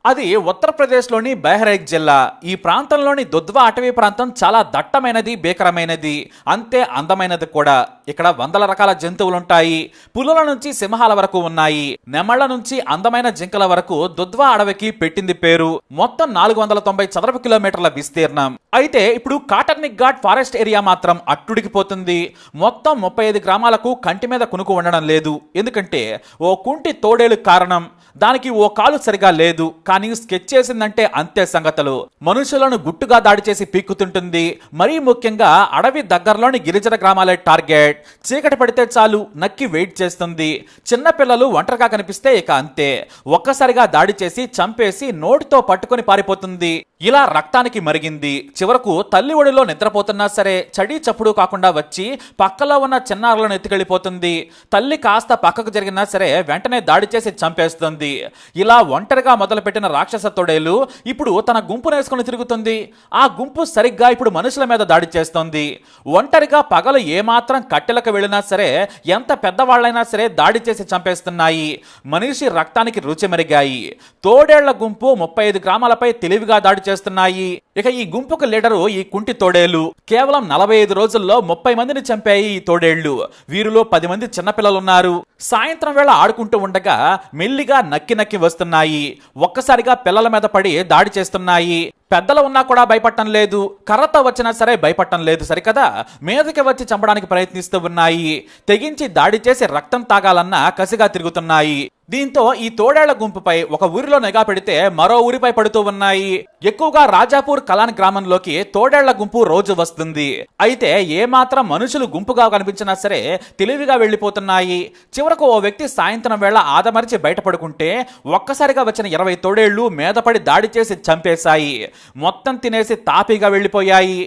అది ఉత్తరప్రదేశ్లోని బహ్రైచ్ జిల్లా. ఈ ప్రాంతంలోని దుధ్వా అటవీ ప్రాంతం చాలా దట్టమైనది, భీకరమైనది, అంతే అందమైనది కూడా. ఇక్కడ వందల రకాల జంతువులుంటాయి. పులుల నుంచి సింహాల వరకు ఉన్నాయి. నెమళ్ల నుంచి అందమైన జింకల వరకు దుధ్వా అడవికి పెట్టింది పేరు. మొత్తం 490 చదరపు కిలోమీటర్ల విస్తీర్ణం. అయితే ఇప్పుడు కాటర్నిక్ ఘాట్ ఫారెస్ట్ ఏరియా మాత్రం అట్టుడికిపోతుంది. మొత్తం 35 గ్రామాలకు కంటి మీద కునుకు ఉండడం లేదు. ఎందుకంటే ఓ కుంటి తోడేలు కారణం. దానికి ఓ కాలు సరిగా లేదు, కానీ స్కెచ్ చేసిందంటే అంతే సంగతులు. మనుషులను గుట్టుగా దాడి చేసి పీక్కుతుంటుంది. మరీ ముఖ్యంగా అడవి దగ్గరలోని గిరిజన గ్రామాలే టార్గెట్. చీకటి పడితే చాలు నక్కి వెయిట్ చేస్తుంది. చిన్న పిల్లలు ఒంటరిగా కనిపిస్తే ఇక అంతే. ఒక్కసారిగా దాడి చేసి చంపేసి నోటితో పట్టుకొని పారిపోతుంది. ఇలా రక్తానికి మరిగింది. చివరకు తల్లి ఒడిలో నిద్రపోతున్నా సరే చడి చప్పుడు కాకుండా వచ్చి పక్కలో ఉన్న చిన్నారులను ఎత్తుకెళ్ళిపోతుంది. తల్లి కాస్త పక్కకు జరిగినా సరే వెంటనే దాడి చేసి చంపేస్తుంది. ఇలా ఒంటరిగా మొదలుపెట్టిన రాక్షస తోడేలు ఇప్పుడు తన గుంపును వేసుకుని తిరుగుతుంది. ఆ గుంపు సరిగ్గా ఇప్పుడు మనుషుల మీద దాడి చేస్తోంది. ఒంటరిగా పగలు ఏమాత్రం కట్టెలకు వెళ్ళినా సరే ఎంత పెద్దవాళ్ళైనా సరే దాడి చేసి చంపేస్తున్నాయి. మనిషి రక్తానికి రుచి మరిగాయి. తోడేళ్ల గుంపు 35 గ్రామాలపై తెలివిగా దాడి చేస్తున్నాయి. ఇక ఈ గుంపుకు లీడరు ఈ కుంటి తోడేళ్లు. కేవలం 45 రోజుల్లో 30 మందిని చంపాయి ఈ తోడేళ్లు. వీరిలో 10 మంది చిన్నపిల్లలున్నారు. సాయంత్రం వేళ ఆడుకుంటూ ఉండగా మెల్లిగా నక్కి నక్కి వస్తున్నాయి. ఒక్కసారిగా పిల్లల మీద పడి దాడి చేస్తున్నాయి. పెద్దలు ఉన్నా కూడా భయపడటం లేదు. కర్రతో వచ్చినా సరే భయపడటం లేదు సరికదా. మీదకి వచ్చి చంపడానికి ప్రయత్నిస్తూ ఉన్నాయి. తెగించి దాడి చేసి రక్తం తాగాలన్నా కసిగా తిరుగుతున్నాయి. దీంతో ఈ తోడేళ్ల గుంపుపై ఒక ఊరిలో నిఘా పెడితే మరో ఊరిపై పడుతూ ఉన్నాయి. ఎక్కువగా రాజాపూర్ కలాన్ గ్రామంలోకి తోడేళ్ల గుంపు రోజు వస్తుంది. అయితే ఏమాత్రం మనుషులు గుంపుగా కనిపించినా సరే తెలివిగా వెళ్లిపోతున్నాయి. చివరకు ఓ వ్యక్తి సాయంత్రం వేళ ఆదమరిచి బయటపడుకుంటే ఒక్కసారిగా వచ్చిన 20 తోడేళ్లు మీదపడి దాడి చేసి చంపేశాయి. మొత్తం తినేసి తాపీగా వెళ్లిపోయాయి.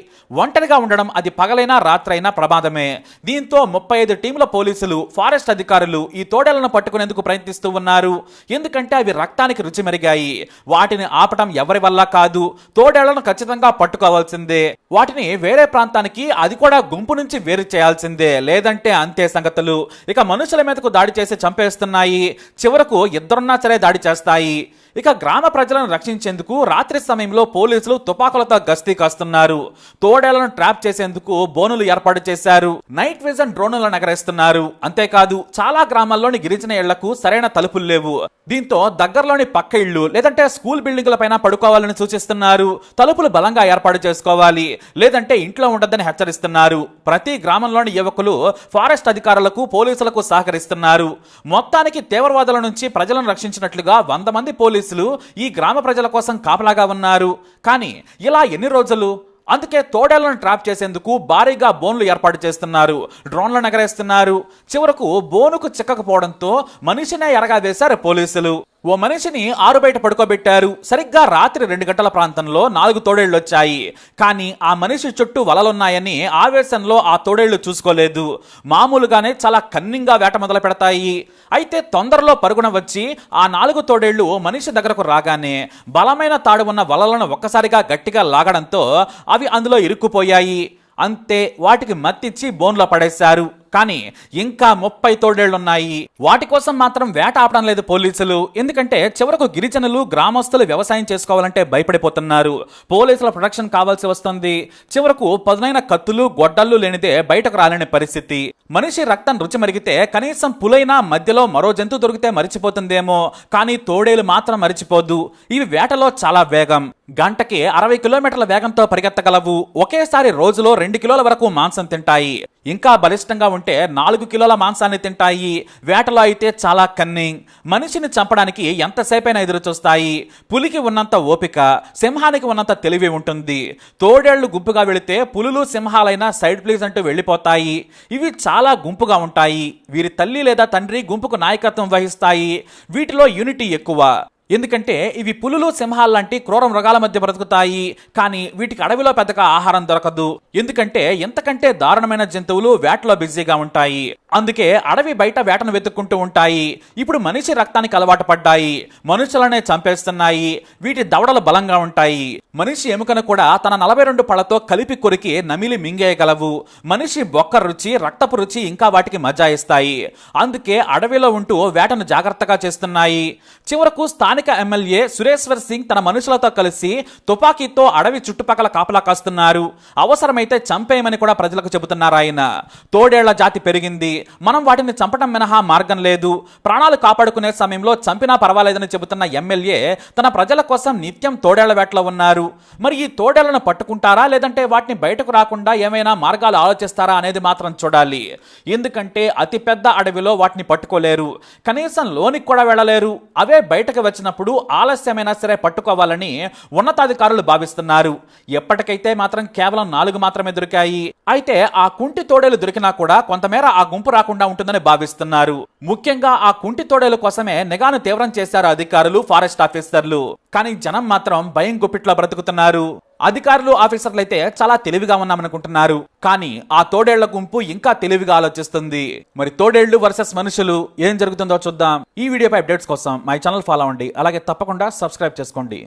ఒంటరిగా ఉండడం అది పగలైనా రాత్రైనా ప్రమాదమే. దీంతో 35 టీంల పోలీసులు, ఫారెస్ట్ అధికారులు ఈ తోడేళ్లను పట్టుకునేందుకు ప్రయత్నిస్తూ ఉన్నారు. ఎందుకంటే అవి రక్తానికి రుచి మరిగాయి. వాటిని ఆపటం ఎవరి వల్ల కాదు. తోడేళ్లను ఖచ్చితంగా పట్టుకోవాల్సిందే. వాటిని వేరే ప్రాంతానికి, అది కూడా గుంపు నుంచి వేరు చేయాల్సిందే. లేదంటే అంతే సంగతులు. ఇక మనుషుల మీదకు దాడి చేసి చంపేస్తున్నాయి. చివరకు ఇద్దరున్నా సరే దాడి చేస్తాయి. ఇక గ్రామ ప్రజలను రక్షించేందుకు రాత్రి సమయంలో పోలీసులు తుపాకులతో గస్తీ కాస్తున్నారు. తోడేళ్లను ట్రాప్ చేసేందుకు బోనులు ఏర్పాటు చేశారు. నైట్ విజన్ డ్రోన్లను ఎగరేస్తున్నారు. అంతేకాదు చాలా గ్రామాల్లోని గిరిజన ఇళ్లకు సరైన తలుపులు లేవు. దీంతో దగ్గరలోని పక్క ఇళ్లు లేదంటే స్కూల్ బిల్డింగుల పైన పడుకోవాలని సూచిస్తున్నారు. తలుపులు బలంగా ఏర్పాటు చేసుకోవాలి, లేదంటే ఇంట్లో ఉండద్దని హెచ్చరిస్తున్నారు. ప్రతి గ్రామంలోని యువకులు ఫారెస్ట్ అధికారులకు, పోలీసులకు సహకరిస్తున్నారు. మొత్తానికి తీవ్రవాదుల నుంచి ప్రజలను రక్షించినట్లుగా 100 మంది పోలీసులు ఈ గ్రామ ప్రజల కోసం కాపలాగా ఉన్నారు. కానీ ఇలా ఎన్ని రోజులు? అందుకే తోడేళ్లను ట్రాప్ చేసేందుకు భారీగా బోన్లు ఏర్పాటు చేస్తున్నారు. డ్రోన్లను ఎగరేస్తున్నారు. చివరకు బోనుకు చిక్కకపోవడంతో మనిషినే ఎరగా వేశారు పోలీసులు. ఓ మనిషిని ఆరు బయట పడుకోబెట్టారు. సరిగ్గా రాత్రి 2 గంటల ప్రాంతంలో 4 తోడేళ్లు వచ్చాయి. కానీ ఆ మనిషి చుట్టూ వలలున్నాయని ఆవేశంలో ఆ తోడేళ్లు చూసుకోలేదు. మామూలుగానే చాలా కన్నింగా వేట మొదలు పెడతాయి. అయితే తొందరలో పరుగున వచ్చి ఆ 4 తోడేళ్లు మనిషి దగ్గరకు రాగానే బలమైన తాడు ఉన్న వలలను ఒక్కసారిగా గట్టిగా లాగడంతో అవి అందులో ఇరుక్కుపోయాయి. అంతే, వాటికి మత్తిచ్చి బోన్లో పడేశారు. కానీ ఇంకా 30 తోడేళ్లున్నాయి. వాటి కోసం మాత్రం వేట ఆపడం లేదు పోలీసులు. ఎందుకంటే చివరకు గిరిజనులు, గ్రామస్తులు వ్యవసాయం చేసుకోవాలంటే భయపడిపోతున్నారు. పోలీసుల ప్రొటెక్షన్ కావాల్సి వస్తుంది. చివరకు పదునైన కత్తులు, గొడ్డళ్ళు లేనిదే బయటకు రాలేని పరిస్థితి. మనిషి రక్తం రుచి మరిగితే కనీసం పులైనా మధ్యలో మరో జంతువు దొరికితే మరిచిపోతుందేమో, కానీ తోడేలు మాత్రం మరిచిపోదు. ఇవి వేటలో చాలా వేగం. గంటకి 60 కిలోమీటర్ల వేగంతో పరిగెత్తగలవు. ఒకేసారి రోజులో 2 కిలోల వరకు మాంసం తింటాయి. ఇంకా బలిష్టంగా ఉంటే 4 కిలోల మాంసాన్ని తింటాయి. వేటలో అయితే చాలా కన్నింగ్. మనిషిని చంపడానికి ఎంతసేపైనా ఎదురు చూస్తాయి. పులికి ఉన్నంత ఓపిక సింహానికి ఉన్నంత తెలివి ఉంటుంది. తోడేళ్లు గుంపుగా వెళితే పులులు, సింహాలైనా సైడ్ ప్లీజ్ అంటూ వెళ్ళిపోతాయి. ఇవి చాలా గుంపుగా ఉంటాయి. వీరి తల్లి లేదా తండ్రి గుంపుకు నాయకత్వం వహిస్తాయి. వీటిలో యూనిటీ ఎక్కువ. ఎందుకంటే ఇవి పులులు, సింహాల్లాంటి క్రూర మృగాల మధ్య బ్రతుకుతాయి. కానీ వీటికి అడవిలో పెద్దగా ఆహారం దొరకదు. ఎందుకంటే ఎంతకంటే దారుణమైన జంతువులు వేటలో బిజీగా ఉంటాయి. అందుకే అడవి బయట వేటను వెతుక్కుంటూ ఉంటాయి. ఇప్పుడు మనిషి రక్తానికి అలవాటు పడ్డాయి. మనుషులనే చంపేస్తున్నాయి. వీటి దవడలు బలంగా ఉంటాయి. మనిషి ఎముకను కూడా తన 42 పళ్లతో కలిపి కొరికి నమిలి మింగేయగలవు. మనిషి బొక్క రుచి, రక్తపు రుచి ఇంకా వాటికి మజా ఇస్తాయి. అందుకే అడవిలో ఉంటూ వేటను జాగ్రత్తగా చేస్తున్నాయి. చివరకు స్థానిక స్థానిక ఎమ్మెల్యే సురేశ్వర్ సింగ్ తన మనుషులతో కలిసి తుపాకీతో అడవి చుట్టుపక్కల కాపలా కాస్తున్నారు. అవసరమైతే చంపేయమని కూడా ప్రజలకు చెబుతున్నారు ఆయన. తోడేళ్ల జాతి పెరిగింది, మనం వాటిని చంపడం మినహా మార్గం లేదు, ప్రాణాలు కాపాడుకునే సమయంలో చంపినా పర్వాలేదని చెబుతున్న ఎమ్మెల్యే తన ప్రజల కోసం నిత్యం తోడేళ్ల వేటలో ఉన్నారు. మరి ఈ తోడేళ్లను పట్టుకుంటారా లేదంటే వాటిని బయటకు రాకుండా ఏమైనా మార్గాలు ఆలోచిస్తారా అనేది మాత్రం చూడాలి. ఎందుకంటే అతిపెద్ద అడవిలో వాటిని పట్టుకోలేరు, కనీసం లోనికి కూడా వెళ్ళలేరు. అవే బయటకు వచ్చినప్పుడు ఆలస్యమైనా సరే పట్టుకోవాలని ఉన్నతాధికారులు భావిస్తున్నారు. ఎప్పటికైతే మాత్రం కేవలం 4 మాత్రమే దొరికాయి. అయితే ఆ కుంటి తోడేలు దొరికినా కూడా కొంతమేర ఆ గుంపు రాకుండా ఉంటుందని భావిస్తున్నారు. ముఖ్యంగా ఆ కుంటి తోడేలు కోసమే నిఘాను తీవ్రం చేశారు అధికారులు, ఫారెస్ట్ ఆఫీసర్లు. కానీ జనం మాత్రం భయం గుప్పిట్లో బ్రతుకుతున్నారు. అధికారులు, ఆఫీసర్లు అయితే చాలా తెలివిగా ఉన్నామనుకుంటున్నారు, కానీ ఆ తోడేళ్ల గుంపు ఇంకా తెలివిగా ఆలోచిస్తుంది. మరి తోడేళ్లు వర్సెస్ మనుషులు ఏం జరుగుతుందో చూద్దాం. ఈ వీడియోపై అప్డేట్స్ కోసం మై ఛానల్ ఫాలో అవ్వండి, అలాగే తప్పకుండా సబ్స్క్రైబ్ చేసుకోండి.